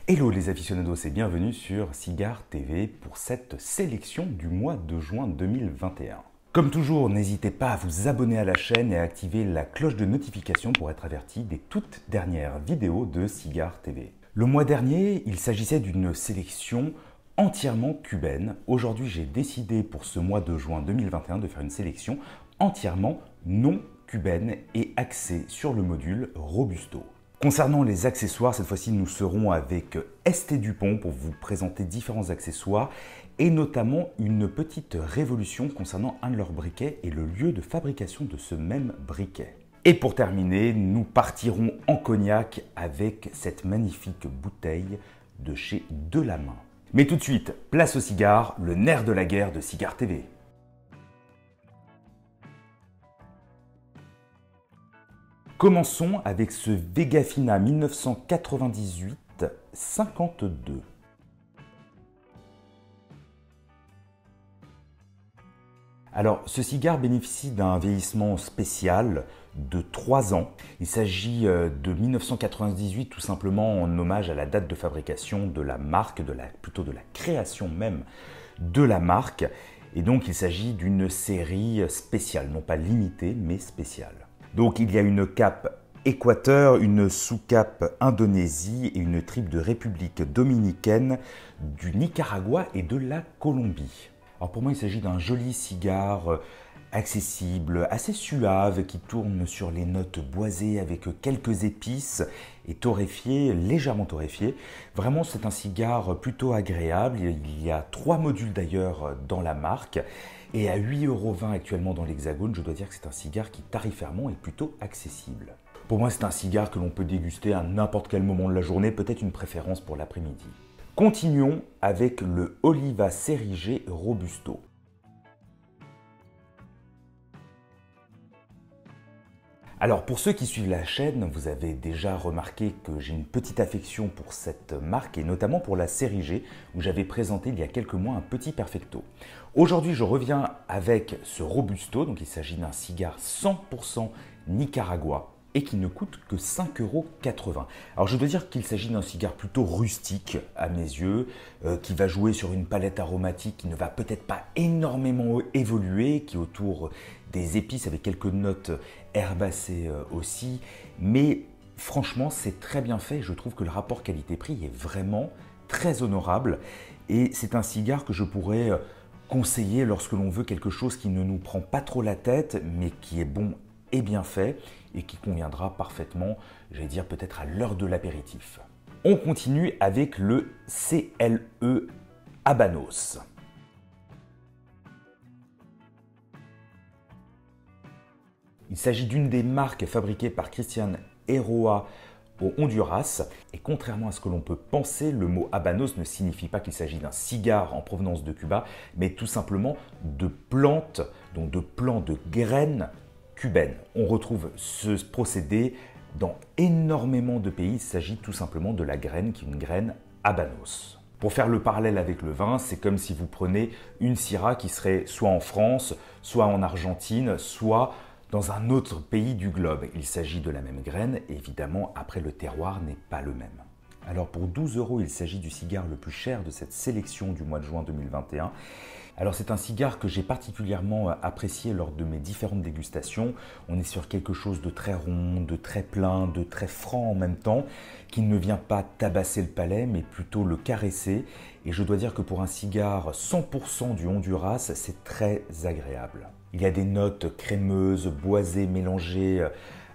Hello les aficionados et bienvenue sur Cigare TV pour cette sélection du mois de juin 2021. Comme toujours, n'hésitez pas à vous abonner à la chaîne et à activer la cloche de notification pour être averti des toutes dernières vidéos de Cigare TV. Le mois dernier, il s'agissait d'une sélection entièrement cubaine. Aujourd'hui, j'ai décidé pour ce mois de juin 2021 de faire une sélection entièrement non cubaine et axée sur le module Robusto. Concernant les accessoires, cette fois-ci nous serons avec Esté Dupont pour vous présenter différents accessoires et notamment une petite révolution concernant un de leurs briquets et le lieu de fabrication de ce même briquet. Et pour terminer, nous partirons en cognac avec cette magnifique bouteille de chez Delamain. Mais tout de suite, place au cigare, le nerf de la guerre de Cigare TV. Commençons avec ce Vegafina 1998-52. Alors, ce cigare bénéficie d'un vieillissement spécial de 3 ans. Il s'agit de 1998 tout simplement en hommage à la date de fabrication de la marque, plutôt de la création même de la marque. Et donc, il s'agit d'une série spéciale, non pas limitée, mais spéciale. Donc il y a une cape Équateur, une sous-cape Indonésie et une triple de République dominicaine, du Nicaragua et de la Colombie. Alors pour moi il s'agit d'un joli cigare accessible, assez suave, qui tourne sur les notes boisées avec quelques épices et torréfié, légèrement torréfié. Vraiment c'est un cigare plutôt agréable, il y a 3 modules d'ailleurs dans la marque. Et à 8,20 € actuellement dans l'Hexagone, je dois dire que c'est un cigare qui tarifairement est plutôt accessible. Pour moi, c'est un cigare que l'on peut déguster à n'importe quel moment de la journée, peut-être une préférence pour l'après-midi. Continuons avec le Oliva Cerigé Robusto. Alors pour ceux qui suivent la chaîne, vous avez déjà remarqué que j'ai une petite affection pour cette marque et notamment pour la Cerigé où j'avais présenté il y a quelques mois un petit perfecto. Aujourd'hui je reviens avec ce Robusto, donc il s'agit d'un cigare 100% Nicaragua et qui ne coûte que 5,80 €. Alors je dois dire qu'il s'agit d'un cigare plutôt rustique à mes yeux, qui va jouer sur une palette aromatique qui ne va peut-être pas énormément évoluer, qui est autour des épices avec quelques notes herbacées aussi, mais franchement c'est très bien fait. Je trouve que le rapport qualité-prix est vraiment très honorable et c'est un cigare que je pourrais conseiller lorsque l'on veut quelque chose qui ne nous prend pas trop la tête, mais qui est bon et bien fait et qui conviendra parfaitement, j'allais dire peut-être à l'heure de l'apéritif. On continue avec le CLE Habanos. Il s'agit d'une des marques fabriquées par Cristian Eiroa au Honduras. Et contrairement à ce que l'on peut penser, le mot habanos ne signifie pas qu'il s'agit d'un cigare en provenance de Cuba, mais tout simplement de plantes, donc de plants de graines cubaines. On retrouve ce procédé dans énormément de pays. Il s'agit tout simplement de la graine qui est une graine habanos. Pour faire le parallèle avec le vin, c'est comme si vous prenez une Syrah qui serait soit en France, soit en Argentine, soit dans un autre pays du globe. Il s'agit de la même graine, et évidemment, après le terroir n'est pas le même. Alors pour 12 €, il s'agit du cigare le plus cher de cette sélection du mois de juin 2021. Alors c'est un cigare que j'ai particulièrement apprécié lors de mes différentes dégustations. On est sur quelque chose de très rond, de très plein, de très franc en même temps, qui ne vient pas tabasser le palais, mais plutôt le caresser. Et je dois dire que pour un cigare 100% du Honduras, c'est très agréable. Il y a des notes crémeuses, boisées, mélangées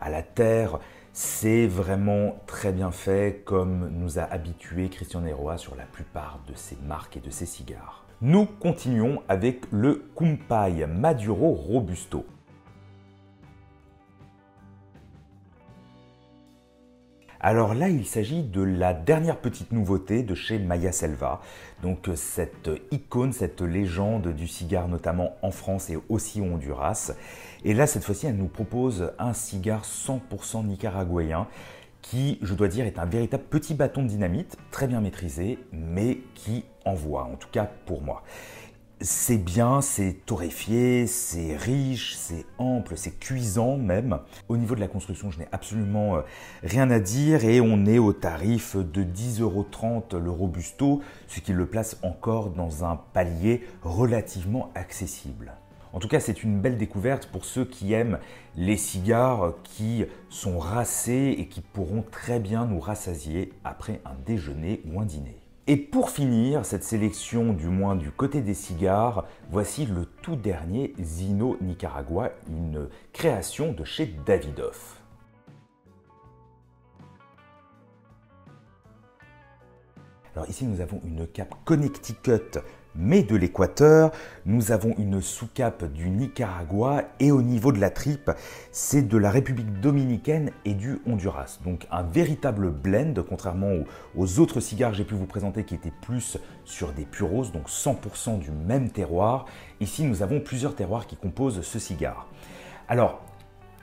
à la terre. C'est vraiment très bien fait, comme nous a habitué Cristian Eiroa sur la plupart de ses marques et de ses cigares. Nous continuons avec le Kumpai Maduro Robusto. Alors là, il s'agit de la dernière petite nouveauté de chez Maya Selva. Donc cette icône, cette légende du cigare, notamment en France et aussi au Honduras. Et là, cette fois-ci, elle nous propose un cigare 100% nicaraguayen qui, je dois dire, est un véritable petit bâton de dynamite, très bien maîtrisé, mais qui envoie, en tout cas pour moi. C'est bien, c'est torréfié, c'est riche, c'est ample, c'est cuisant même. Au niveau de la construction, je n'ai absolument rien à dire et on est au tarif de 10,30 € le Robusto, ce qui le place encore dans un palier relativement accessible. En tout cas, c'est une belle découverte pour ceux qui aiment les cigares qui sont racés et qui pourront très bien nous rassasier après un déjeuner ou un dîner. Et pour finir cette sélection, du moins du côté des cigares, voici le tout dernier Zino Nicaragua, une création de chez Davidoff. Alors ici nous avons une cape Connecticut mais de l'Équateur, nous avons une sous-cape du Nicaragua et au niveau de la tripe, c'est de la République dominicaine et du Honduras. Donc un véritable blend, contrairement aux autres cigares que j'ai pu vous présenter qui étaient plus sur des puros, donc 100% du même terroir. Ici nous avons plusieurs terroirs qui composent ce cigare. Alors,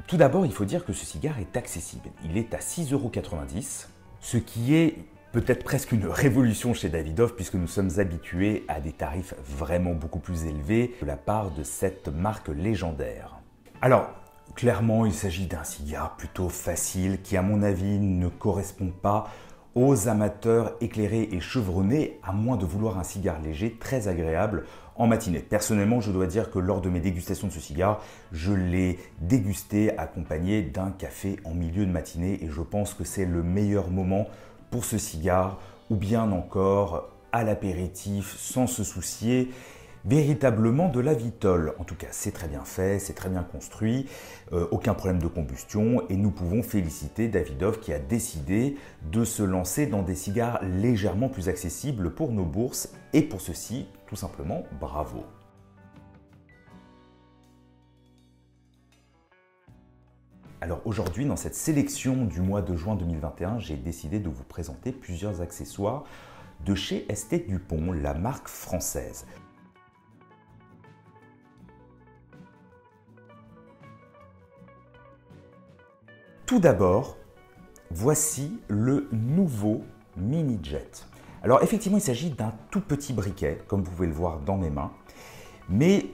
tout d'abord il faut dire que ce cigare est accessible. Il est à 6,90 €, ce qui est peut-être presque une révolution chez Davidoff puisque nous sommes habitués à des tarifs vraiment beaucoup plus élevés de la part de cette marque légendaire. Alors, clairement, il s'agit d'un cigare plutôt facile qui, à mon avis, ne correspond pas aux amateurs éclairés et chevronnés, à moins de vouloir un cigare léger très agréable en matinée. Personnellement, je dois dire que lors de mes dégustations de ce cigare, je l'ai dégusté accompagné d'un café en milieu de matinée et je pense que c'est le meilleur moment pour ce cigare, ou bien encore à l'apéritif sans se soucier véritablement de la vitole. En tout cas, c'est très bien fait, c'est très bien construit, aucun problème de combustion et nous pouvons féliciter Davidoff qui a décidé de se lancer dans des cigares légèrement plus accessibles pour nos bourses et pour ceci, tout simplement, bravo. Alors aujourd'hui, dans cette sélection du mois de juin 2021, j'ai décidé de vous présenter plusieurs accessoires de chez ST Dupont, la marque française. Tout d'abord, voici le nouveau Mini Jet. Alors effectivement, il s'agit d'un tout petit briquet, comme vous pouvez le voir dans mes mains, mais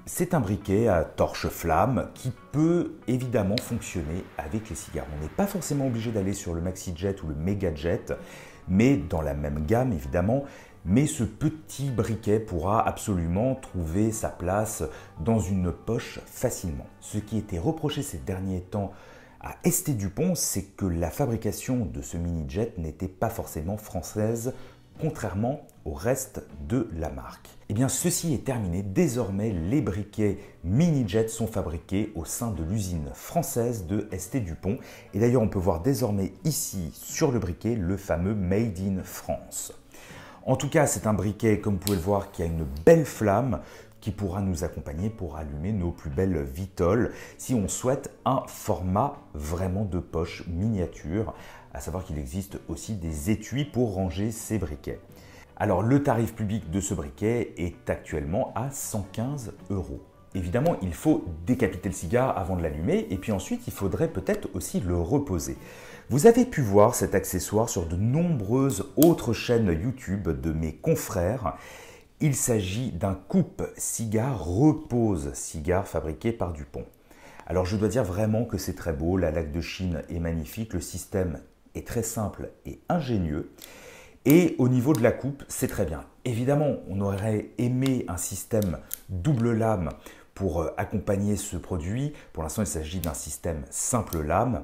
c'est un briquet à torche-flamme qui peut évidemment fonctionner avec les cigares. On n'est pas forcément obligé d'aller sur le Maxi Jet ou le Mega Jet, mais dans la même gamme évidemment. Mais ce petit briquet pourra absolument trouver sa place dans une poche facilement. Ce qui était reproché ces derniers temps à ST Dupont, c'est que la fabrication de ce Mini Jet n'était pas forcément française, contrairement au reste de la marque. Eh bien, ceci est terminé. Désormais, les briquets Mini Jet sont fabriqués au sein de l'usine française de ST Dupont. Et d'ailleurs, on peut voir désormais ici, sur le briquet, le fameux Made in France. En tout cas, c'est un briquet, comme vous pouvez le voir, qui a une belle flamme, qui pourra nous accompagner pour allumer nos plus belles vitoles si on souhaite un format vraiment de poche miniature, à savoir qu'il existe aussi des étuis pour ranger ces briquets. Alors le tarif public de ce briquet est actuellement à 115 €. Évidemment, il faut décapiter le cigare avant de l'allumer et puis ensuite il faudrait peut-être aussi le reposer. Vous avez pu voir cet accessoire sur de nombreuses autres chaînes YouTube de mes confrères. Il s'agit d'un coupe-cigare repose cigare fabriqué par Dupont. Alors je dois dire vraiment que c'est très beau, la laque de Chine est magnifique, le système est très simple et ingénieux. Et au niveau de la coupe, c'est très bien. Évidemment, on aurait aimé un système double lame pour accompagner ce produit. Pour l'instant, il s'agit d'un système simple lame.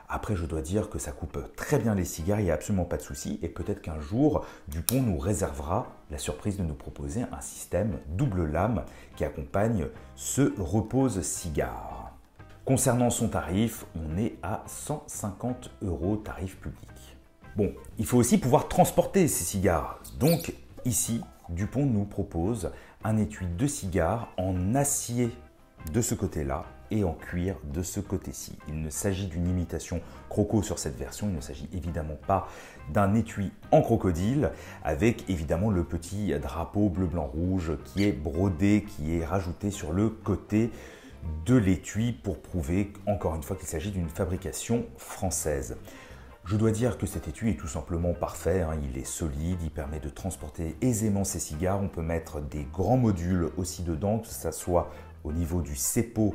Après, je dois dire que ça coupe très bien les cigares, il n'y a absolument pas de souci. Et peut-être qu'un jour, Dupont nous réservera la surprise de nous proposer un système double lame qui accompagne ce repose cigare. Concernant son tarif, on est à 150 € tarif public. Bon, il faut aussi pouvoir transporter ces cigares. Donc ici, Dupont nous propose un étui de cigare en acier de ce côté-là et en cuir de ce côté-ci. Il ne s'agit d'une imitation croco sur cette version, il ne s'agit évidemment pas d'un étui en crocodile avec évidemment le petit drapeau bleu, blanc, rouge qui est brodé, qui est rajouté sur le côté de l'étui pour prouver encore une fois qu'il s'agit d'une fabrication française. Je dois dire que cet étui est tout simplement parfait, hein. Il est solide, il permet de transporter aisément ses cigares. On peut mettre des grands modules aussi dedans, que ce soit au niveau du ceppo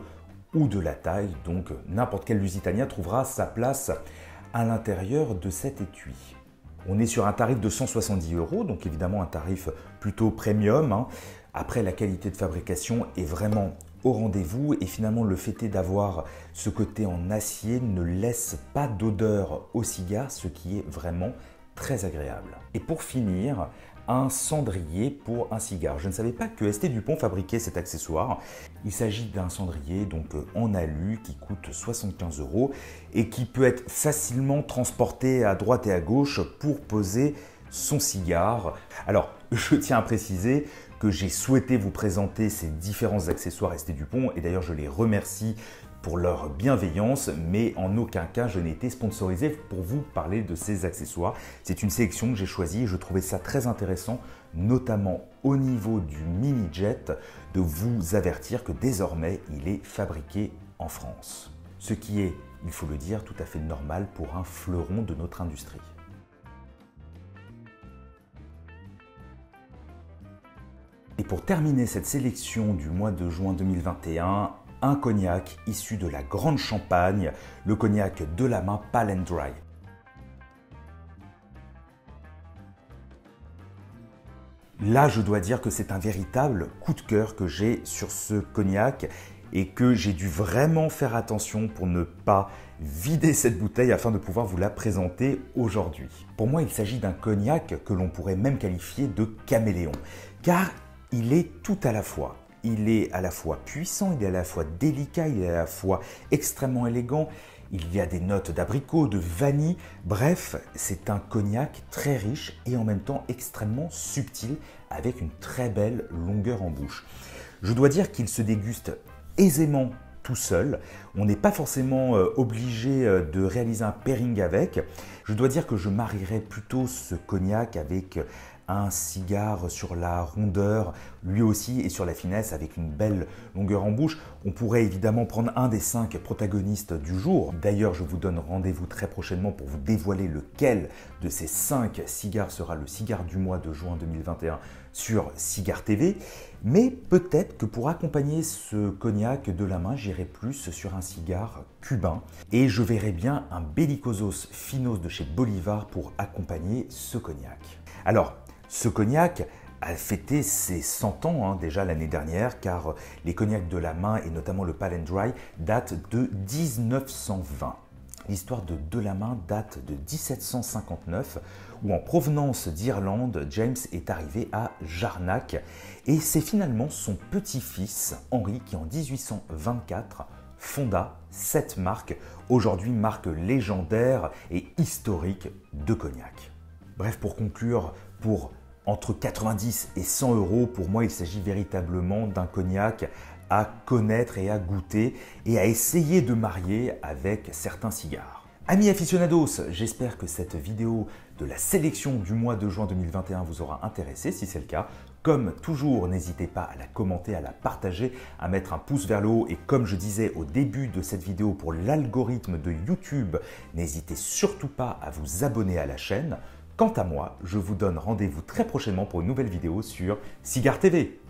ou de la taille. Donc n'importe quel Lusitania trouvera sa place à l'intérieur de cet étui. On est sur un tarif de 170 €, donc évidemment un tarif plutôt premium, hein. Après, la qualité de fabrication est vraiment au rendez-vous et finalement le fait est d'avoir ce côté en acier ne laisse pas d'odeur au cigare, ce qui est vraiment très agréable. Et pour finir, un cendrier pour un cigare. Je ne savais pas que ST Dupont fabriquait cet accessoire. Il s'agit d'un cendrier donc en alu qui coûte 75 € et qui peut être facilement transporté à droite et à gauche pour poser son cigare. Alors, je tiens à préciser que j'ai souhaité vous présenter ces différents accessoires ST Dupont et d'ailleurs je les remercie pour leur bienveillance, mais en aucun cas je n'ai été sponsorisé pour vous parler de ces accessoires. C'est une sélection que j'ai choisie et je trouvais ça très intéressant, notamment au niveau du mini jet, de vous avertir que désormais il est fabriqué en France. Ce qui est, il faut le dire, tout à fait normal pour un fleuron de notre industrie. Et pour terminer cette sélection du mois de juin 2021, un cognac issu de la Grande Champagne, le cognac Delamain Pale & Dry. Là, je dois dire que c'est un véritable coup de cœur que j'ai sur ce cognac et que j'ai dû vraiment faire attention pour ne pas vider cette bouteille afin de pouvoir vous la présenter aujourd'hui. Pour moi, il s'agit d'un cognac que l'on pourrait même qualifier de caméléon, car il est tout à la fois. Il est à la fois puissant, il est à la fois délicat, il est à la fois extrêmement élégant. Il y a des notes d'abricot, de vanille. Bref, c'est un cognac très riche et en même temps extrêmement subtil avec une très belle longueur en bouche. Je dois dire qu'il se déguste aisément tout seul. On n'est pas forcément obligé de réaliser un pairing avec. Je dois dire que je marierais plutôt ce cognac avec un cigare sur la rondeur, lui aussi, et sur la finesse avec une belle longueur en bouche. On pourrait évidemment prendre un des 5 protagonistes du jour. D'ailleurs, je vous donne rendez-vous très prochainement pour vous dévoiler lequel de ces 5 cigares sera le cigare du mois de juin 2021 sur Cigare TV. Mais peut-être que pour accompagner ce cognac de la main, j'irai plus sur un cigare cubain. Et je verrai bien un Belicosos Finos de chez Bolivar pour accompagner ce cognac. Alors, ce cognac a fêté ses 100 ans déjà l'année dernière, car les cognacs de la main et notamment le Pale & Dry datent de 1920. L'histoire de Delamain date de 1759, où en provenance d'Irlande, James est arrivé à Jarnac, et c'est finalement son petit-fils Henri qui en 1824 fonda cette marque, aujourd'hui marque légendaire et historique de cognac. Bref, pour conclure, pour entre 90 et 100 €, pour moi il s'agit véritablement d'un cognac à connaître et à goûter et à essayer de marier avec certains cigares. Amis aficionados, j'espère que cette vidéo de la sélection du mois de juin 2021 vous aura intéressé. Si c'est le cas, comme toujours, n'hésitez pas à la commenter, à la partager, à mettre un pouce vers le haut. Et comme je disais au début de cette vidéo pour l'algorithme de YouTube, n'hésitez surtout pas à vous abonner à la chaîne. Quant à moi, je vous donne rendez-vous très prochainement pour une nouvelle vidéo sur Cigare TV.